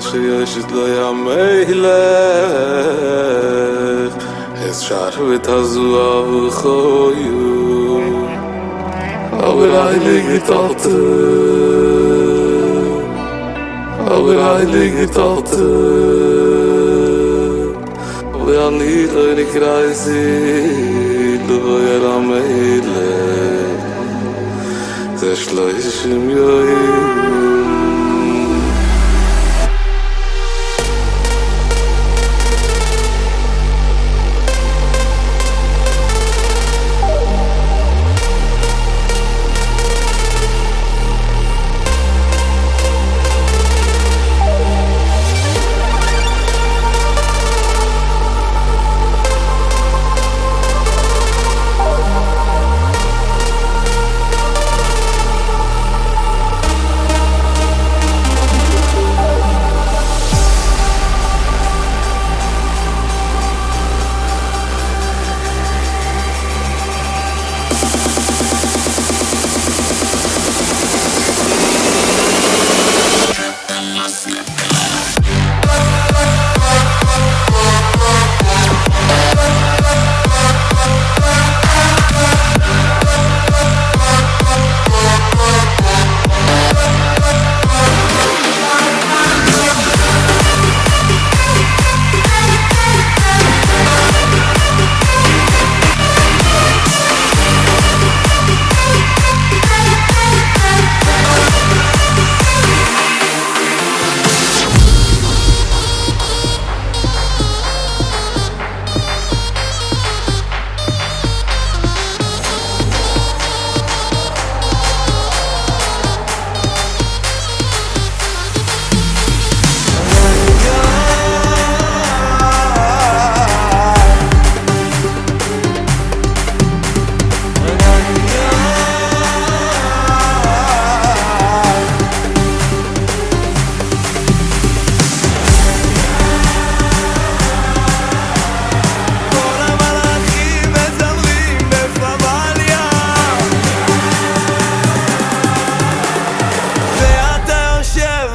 שיש לא ימלך אפשר ותזוע וחיו אבל היילי גיטרת ואני נקרייסי לא ירמלך זה 30 יום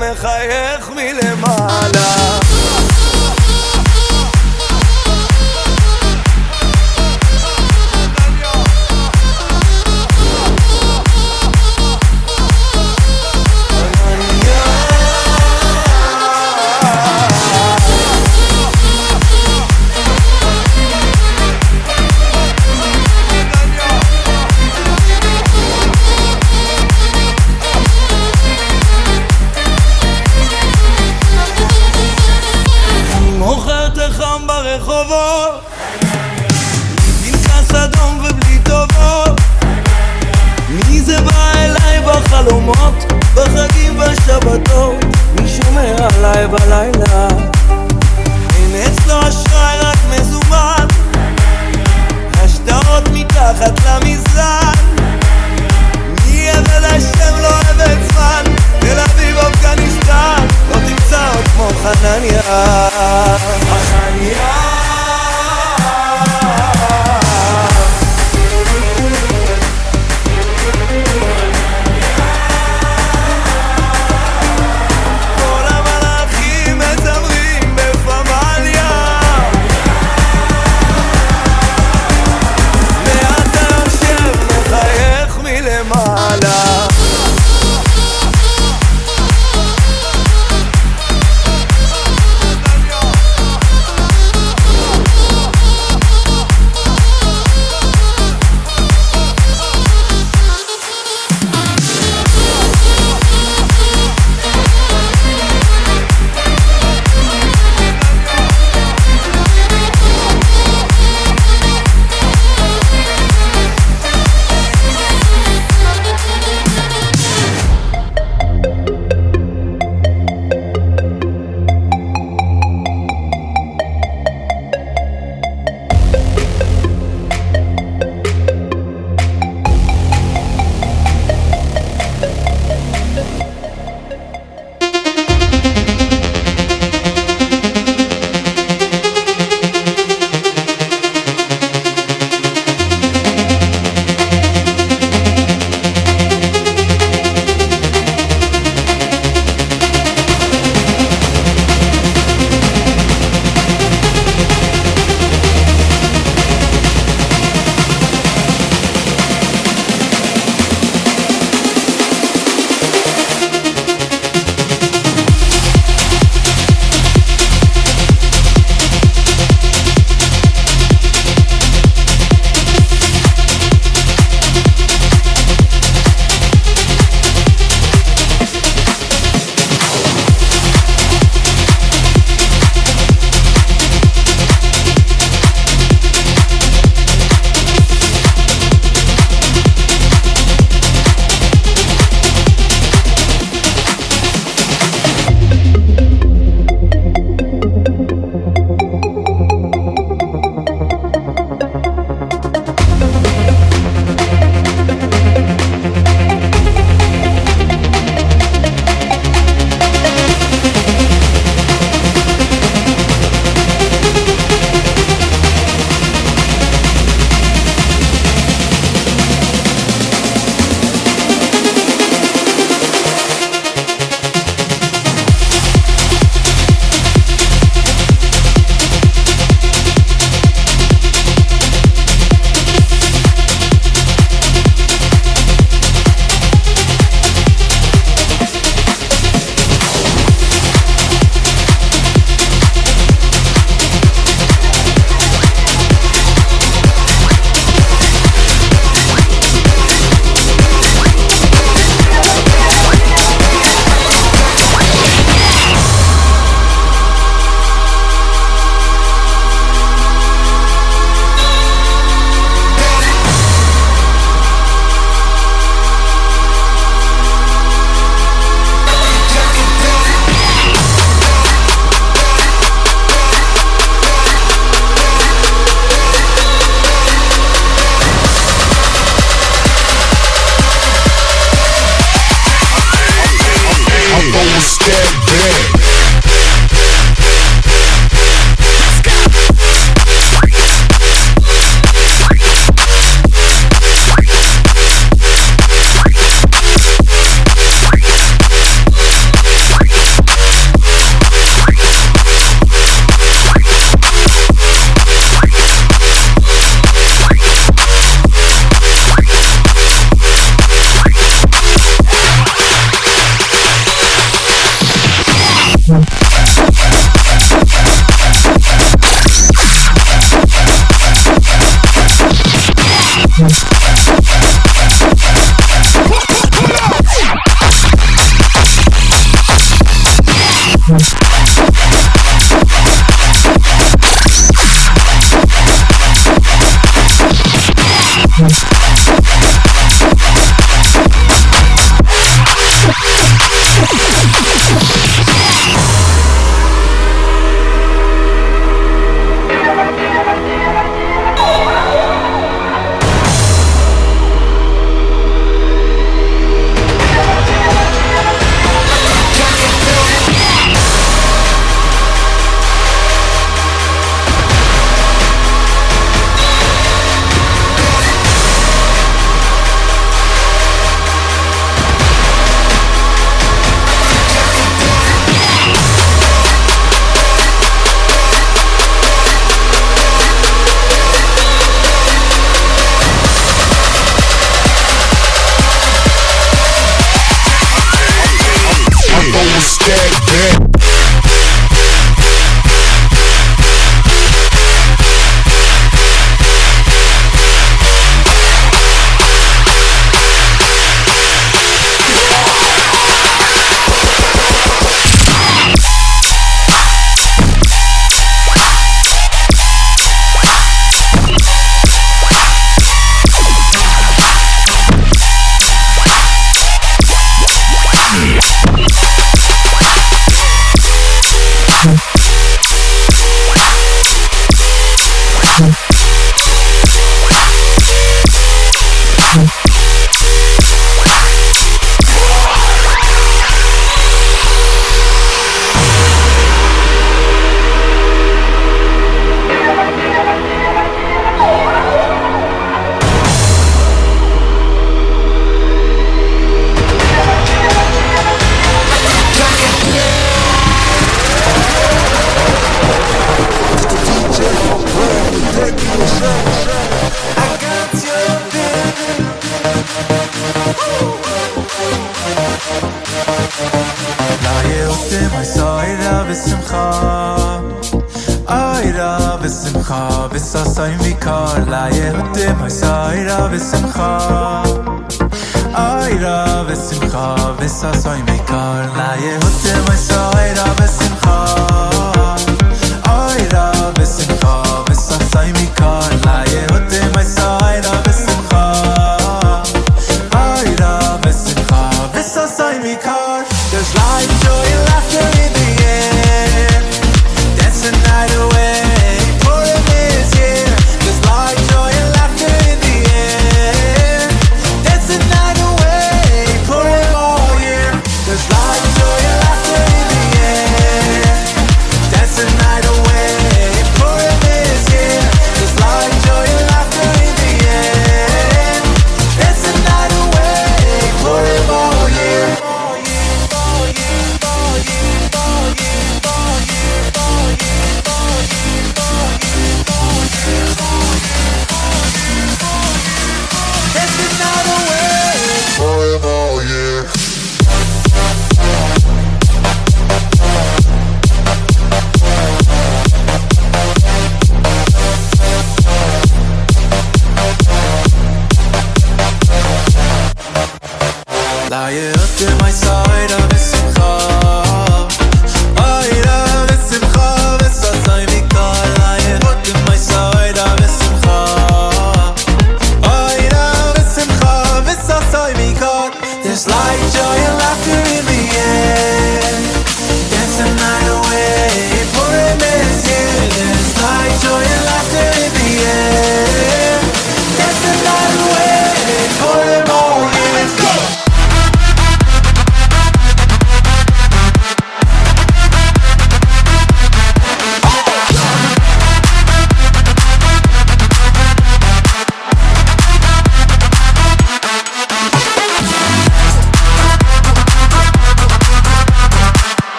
מחייך מלמעלה ברחובות פנקס אדום ובלי טובות מי זה בא אליי בחלומות בחגים בשבתות מי שומר עליי בלילה אין אצלו אשראי רק מזומן השטרות מתחת למזרן מי עבד השם לא עבד זמן תל אביב אפגניסטן לא תמצא עוד כמו חנניה כל המלאכים מזמרים בפמליה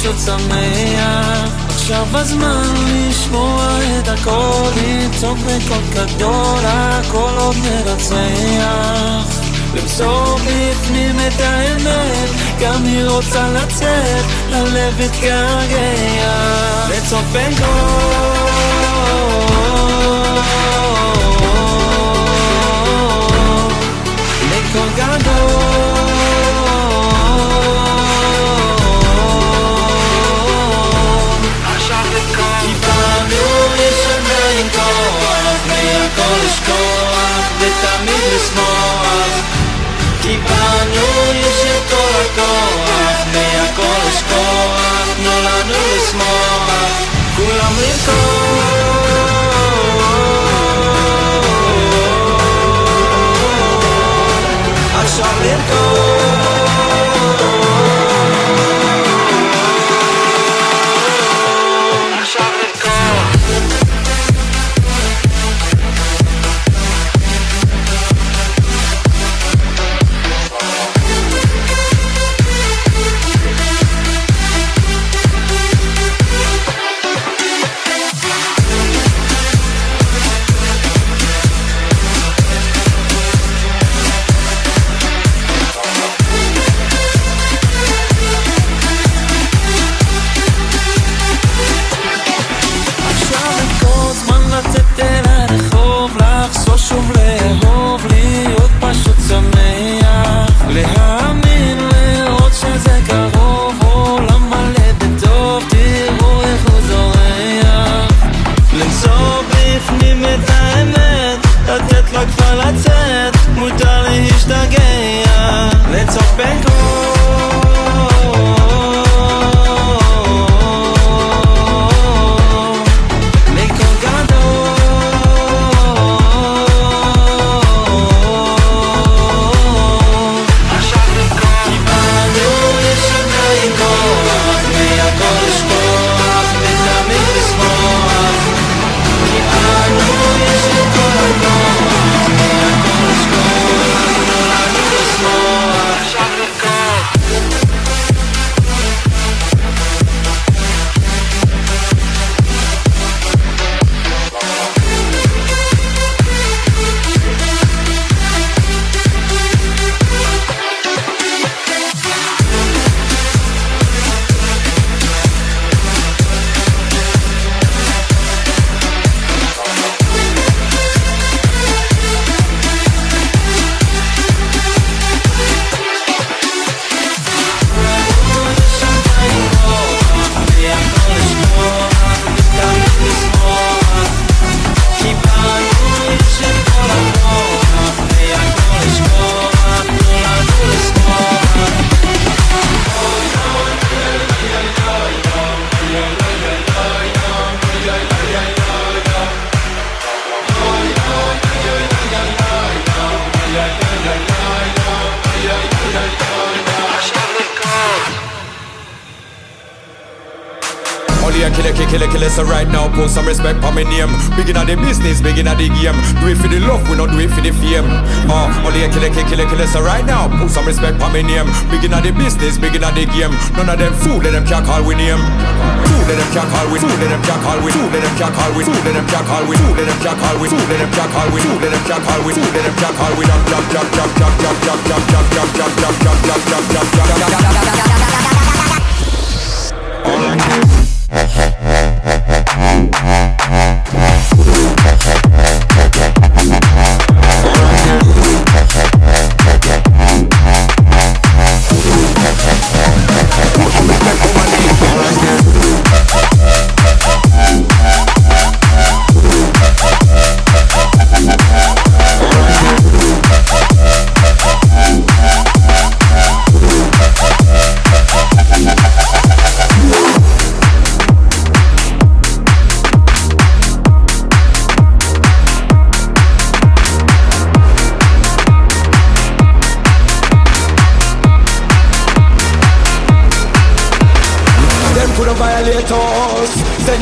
פשוט שמח עכשיו הזמן לשמוע את הכל לצעוק בקול גדול הכל עוד מרצח למסור בפנים את האמת גם היא רוצה לצאת הלב התגעגע לצעוק בקול מכל גדול עכשיו לכל כי בנו יש עדיין כוח מהכל לשכוח ותמיד לשמוח כי בנו יש את כל הכוח מהכל לשכוח תנו לנו לשמוח כולם לכל עכשיו לכל So right now, put some respect for my name. Begin at the business, begin at the game. Do it for the love, we not do it for the fame. Only a killer. So right now, put some respect for my name. Begin at the business, begin at the game. None of them fool, let them can't call we name. Fool, let them can't call we. Fool, let them can't call we. Fool, let them can't call we. Fool, let them can't call we. Fool, let them can't call we. Fool, let them can't call we. Fool, let them can't call we. Fool, let them can't call we.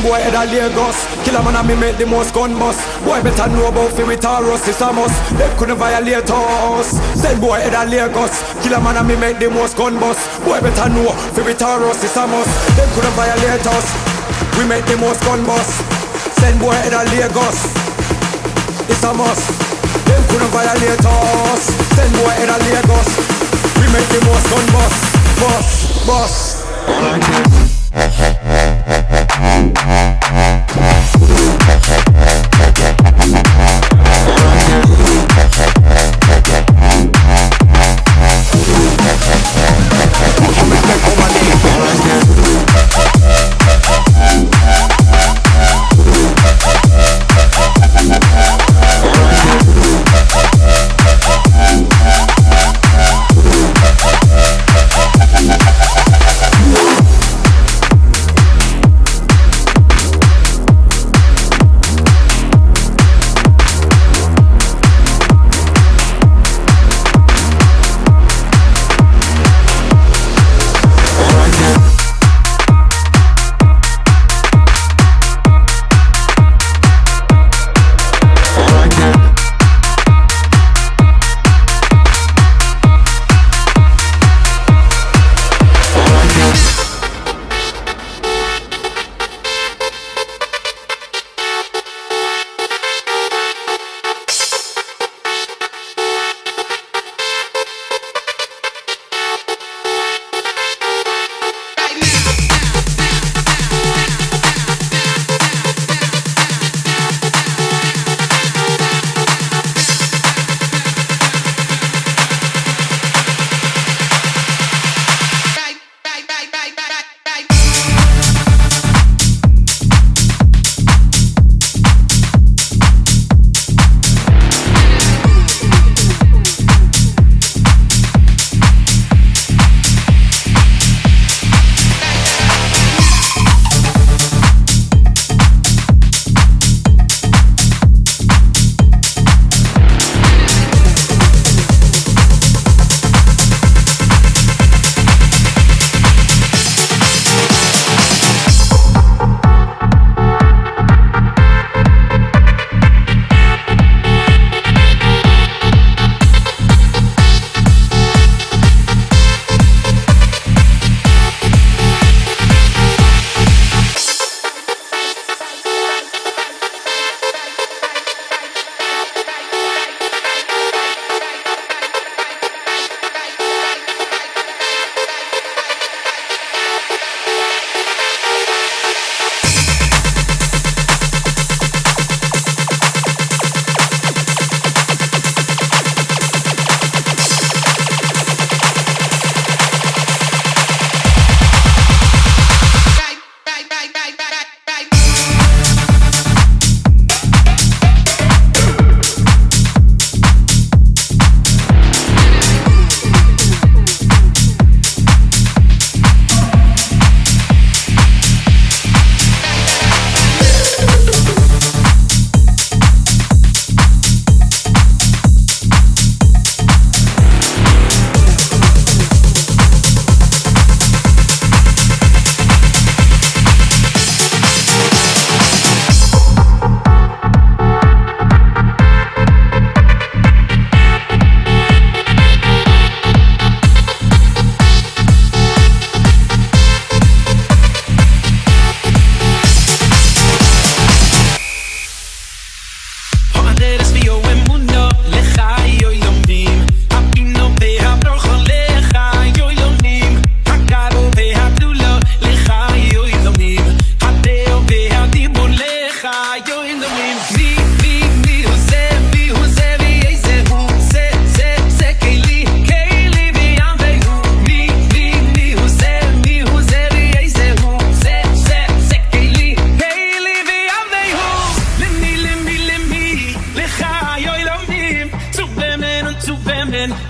Boy head a Lagos, kill a man and me make the most gun bust. Boy better know about fi with a rust, it's a must. They couldn't violate us. Send boy head a Lagos, kill a man and me make the most gun bust. Boy better know fi with a rust, it's a must. They couldn't violate us. We make the most gun bust. Send boy head a Lagos, it's a must. They couldn't violate us. Send boy head a Lagos. We make the most gun bust, bust.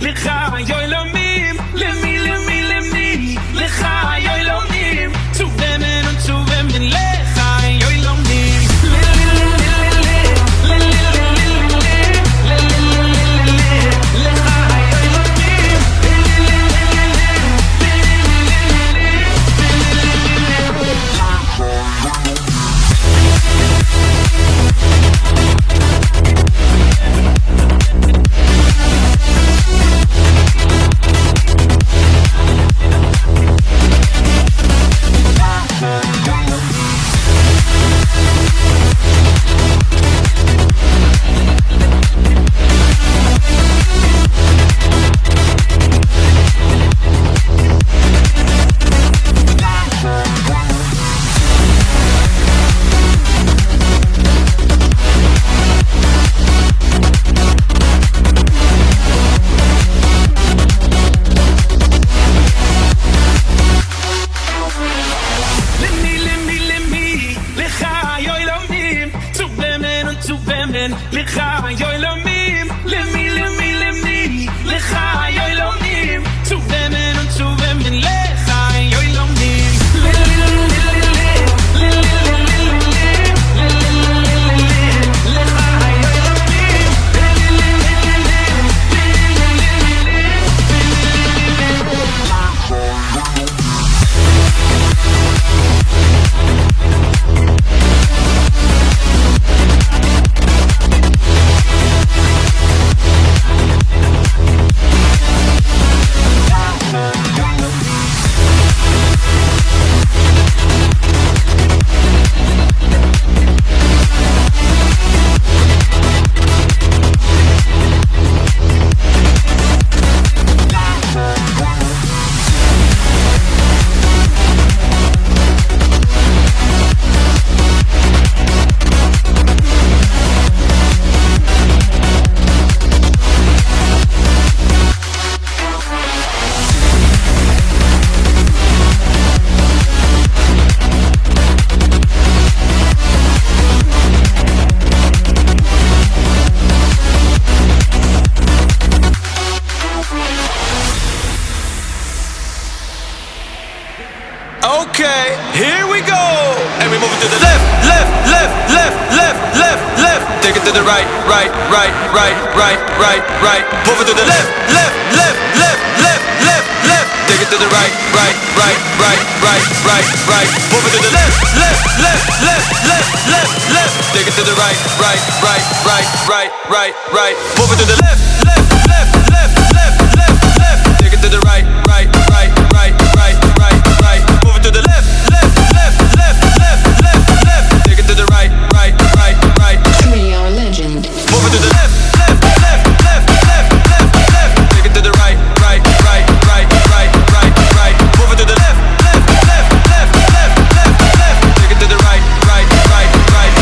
לך יו אלוהים למי למי למי לך יו אלוהים צובמן וצובמן לך יו אלוהים Okay, here we go. And we move it to the left, left, left, left, left, left, left. Take it to the right, right, right, right, right, right, right. Move it to the left, left, left, left, left, left, left. Take it to the right, right, right, right, right, right, right. Move it to the left, left, left, left, left, left, left. Take it to the right, right, right, right, right, right, right. Move it to the left, left, left, left, left, left, left. Take it to the right, right, right, right, right, right, right. Move it to the left, left, left, left, left, left, left. Take it to the right, right, right, right. 3-hour legend. Move it to the left, left, left, left, left, left, left. Take it to the right, right, right, right, right, right, right. Move it to the left, left, left, left, left, left, left. Take it to the right, right, right, right.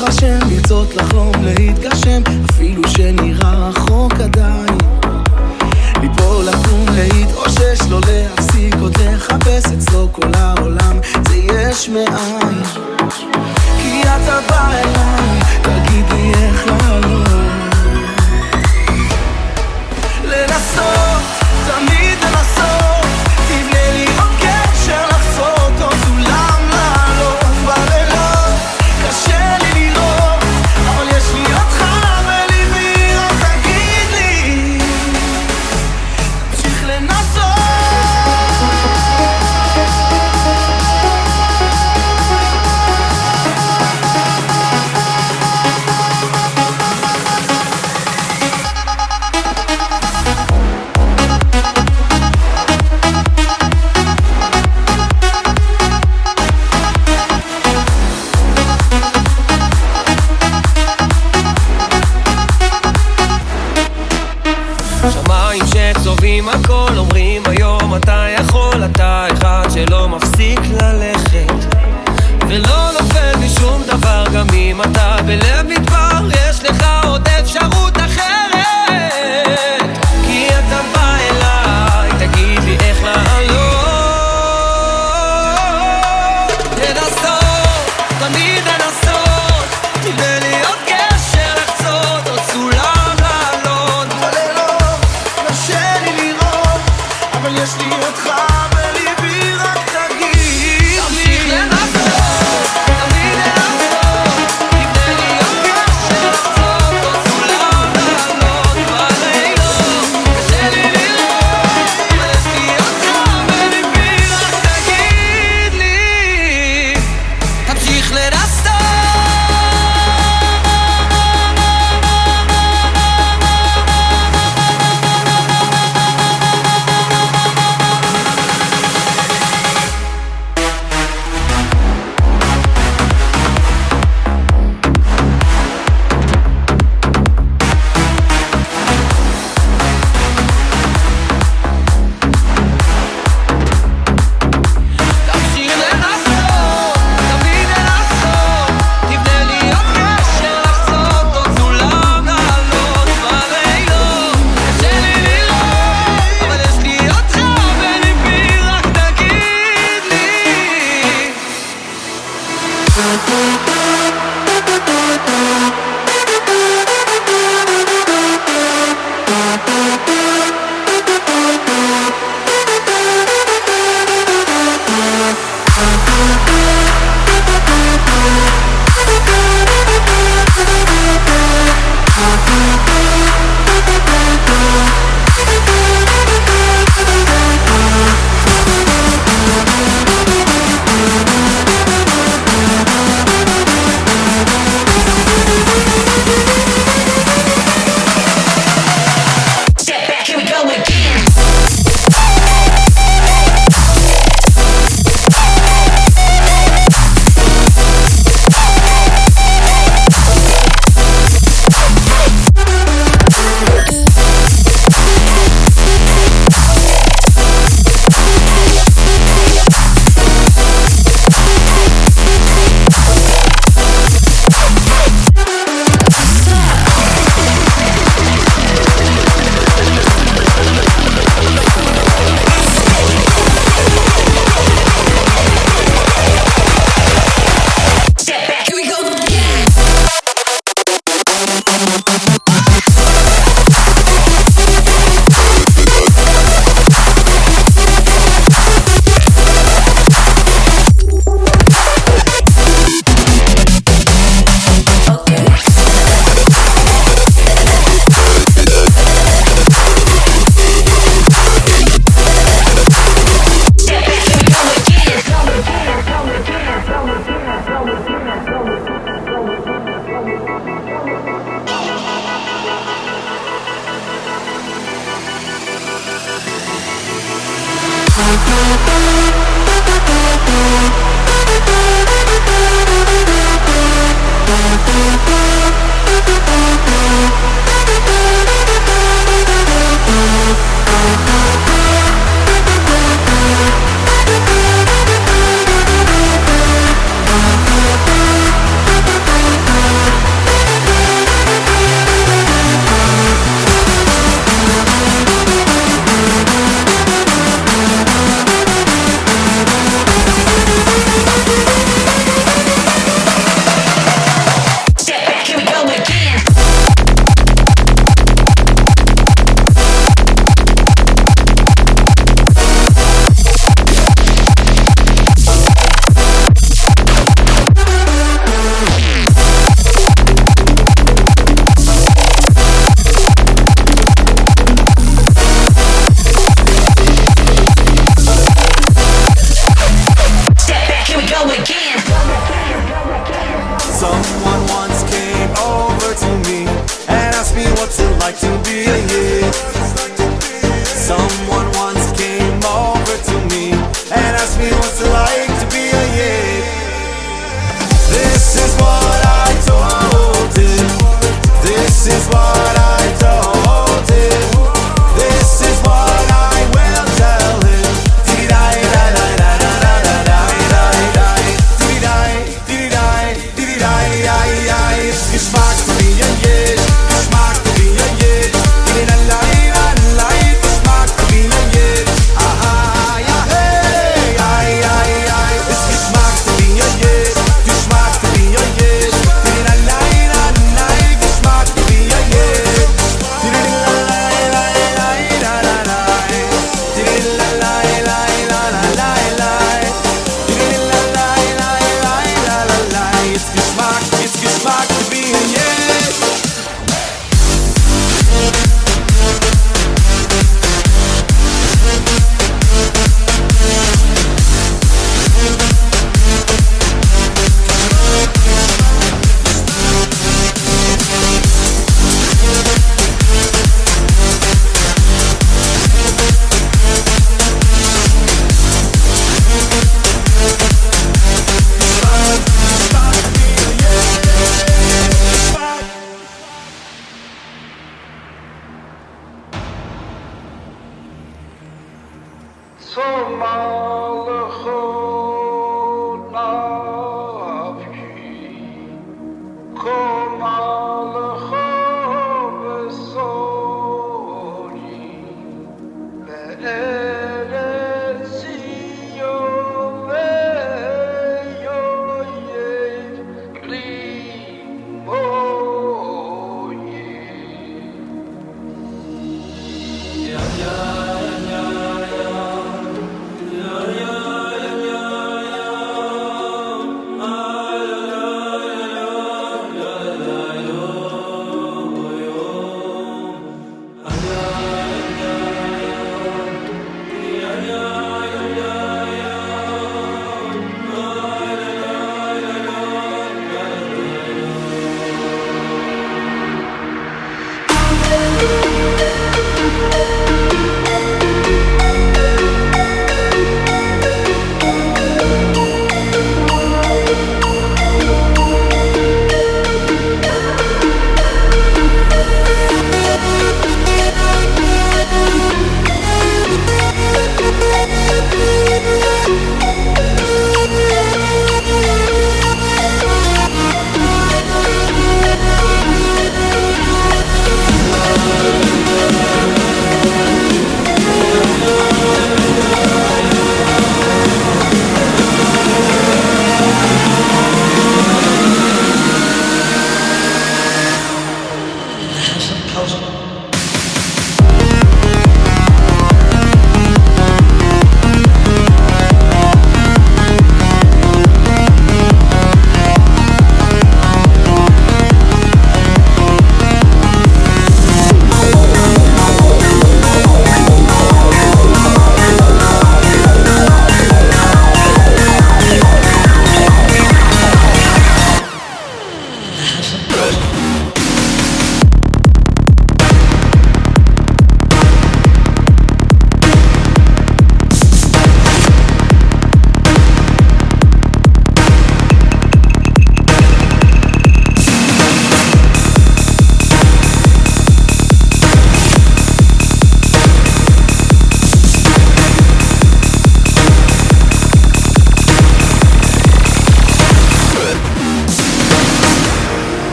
להתרשם, לרצות לחלום, להתגשם, אפילו שנראה רחוק עדיין. ליפול, לקום, להתאושש, לא להפסיק עוד לחפש אצלו כל העולם, זה יש מאין. כי אתה בא אליי, תגיד לי איך לעלות. לנסות, תמיד לנסות, תבנה לי עוד קשר לחצות, עוד סולם לעלות בלילות. קשה לי לראות, אבל יש לי אותך בליבי, רק תגיד לי, תמשיך לנסות. שמיים שצובעים הכל, אומרים היום אתה יכול, אתה אחד שלא מפסיק ללכת ולא נופל משום דבר, גם אם אתה בלב מדבר יש לך עוד אפשרות אחרת. כי אתה בא אליי, תגיד לי איך לעלות. לנסות, תמיד לנסות, תבנה לי עוד קשר לחצות, עוד סולם לעלות בלילות קשה לי לראות, אבל יש לי אותך בליבי, רק תגיד תמשיך לי. לנסות, תמיד לנסות, תבנה לי עוד קשר לחצות, עוד סולם לעלות בלילות. קשה לי לראות, אבל יש לי אותך בליבי, רק תגיד לי, תמשיך לנסות. תמשיך לנסות, תמיד לנסות, תבנה לי עוד קשר לחצות, עוד סולם לעלות בלילות. קשה לי לראות, אבל יש לי אותך בליבי, רק תגיד לי. is what I told him. This is what I will tell him. Dee-dee-dai, da-da-da-da-da-da-da-da-da-da. Dee-dee-dai, dee-dee-dai, dee-dee-dai-ai-ai. Es geschmackt wie ein Jid, geschmackt wie ein Jid. Dee-dee-dai-dai-dai, geschmackt wie ein Jid. Aha, ja, hey, ai, ai, ai. Es geschmackt wie ein Jid, geschmackt wie ein Jid. Dee-dee-dai-dai-dai, geschmackt wie ein Jid. Dee-dee-dai-dai-dai-dai-dai. Dee-dee-dai-dai-dai-dai-dai. Dee-dee-dai-dai-dai-dai-dai. It's geschmackt wie ein Jid.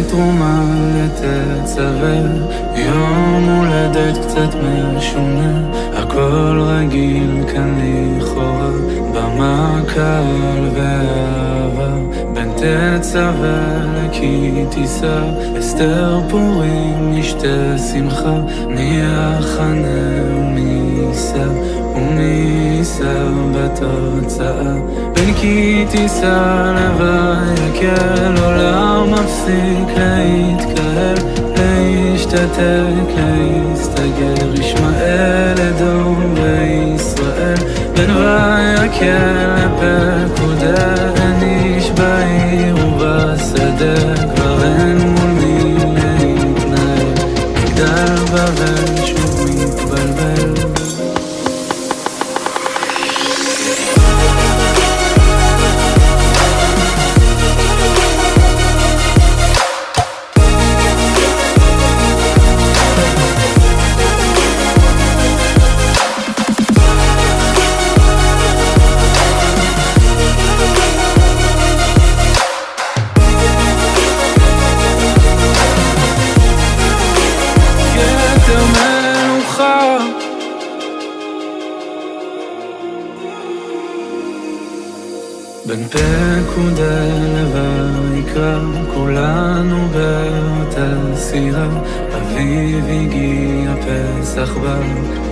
תרומה לתצווה, יום הולדת קצת משונה, הכל רגיל כאן לכאורה, במה קל ואהבה, בין תצווה לכי תישא, אסתר פורים נשתה שמחה, מי יחנה ומי יישא בתוצאה, בין כי תישא לבי יקל, עולם מפסיק להתקהל, להשתתק, להסתגר, ישמעאל אדום וישראל, בין ויקל לפקודה, אין איש בעיר ובשדה, כבר אין מול מי להתנהל, מגדל בבל שוב מתנהל. פקודה ויקרא, כולנו באותה סירה. אביב הגיע, פסח בא,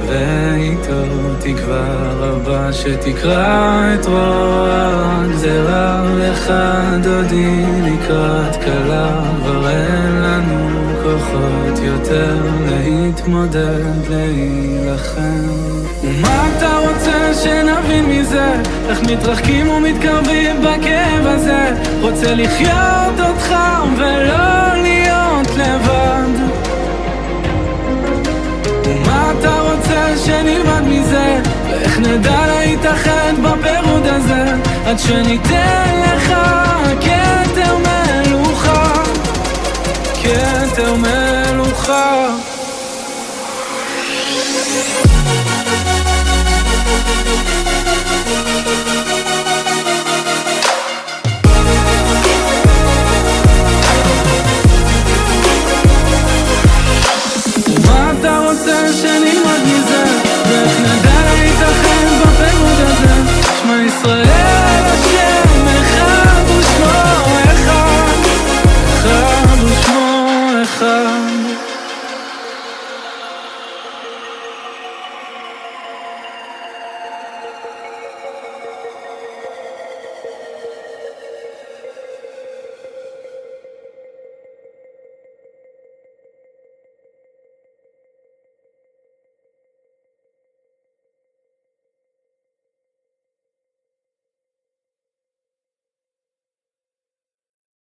ואיתו תקווה רבה שתקרא את רוע הגזרה. לך דודי לקראת כלה, כבר אין לנו כוחות יותר להתמודד, להילחם. ומה אתה רוצה שנבין מזה? איך מתרחקים ומתקרבים בכאב הזה? רוצה לחיות אותך ולא להיות לבד. ומה אתה רוצה שנלמד מזה? ואיך נדע להתאחד בפירוד הזה? עד שניתן לך כתר מלוכה, כתר מלוכה.